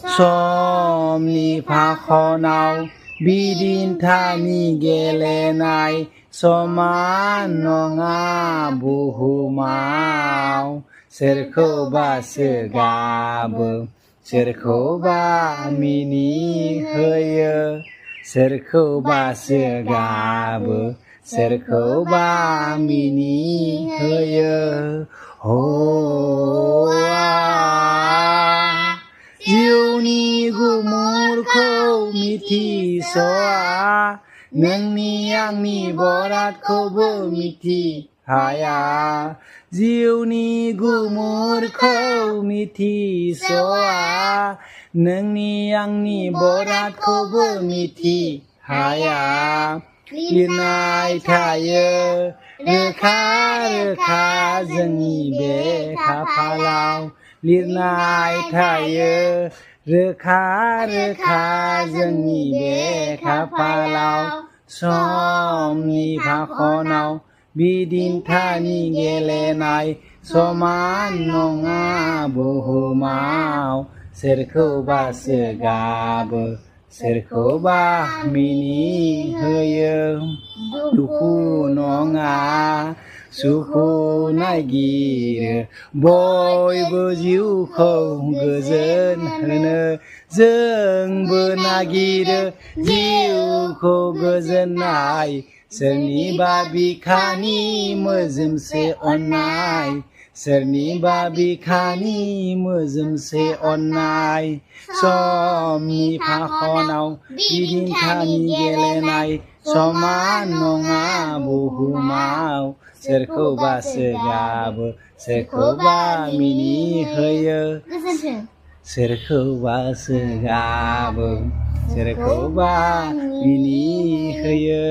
समनि फाखनाव बिदिन्थानि गेलेनाय समान नङा बुहुमाव सोरखौबासो गाबो सोरखौबा मिनिहोयो सोरखौबासो गाबो सोरखौबा मिनिहोयो जिउनि गुमुरखौ मिथिस'आ नोंनि आंनि बरादखौबो मिथिहाया जिउनि गुमुरखौ मिथिस'आ नोंनि आंनि बरादखौबो मिथिहाया लिरनाय थायो रोखा रोखा जोंनि बे खाफालाव लिरनाय थायो रोखा रोखा जोंनि बे खाफालाव समनि फाखनाव बिदिन्थानि गेलेनाय समान नङा बुहुमाव सोरखौबासो गाबो सोरखौबा मिनिहोयो दुखु नङा सुखु नागिरो बयबो जिउखौ गोजोन होनो जोंबो नागिरो जिउखौ गोजोननाय सोरनिबा बिखानि मोजोमसे अननाय सोरनिबा बिखानि मोजोमसे अननाय समनि फाखनाव बिदिन्थानि गेलेनाय समान नङा बुहुमाव सोरखौबासो गाबो सोरखौबा मिनिहोयो सोरखौबासो गाबो सोरखौबा मिनिहोयो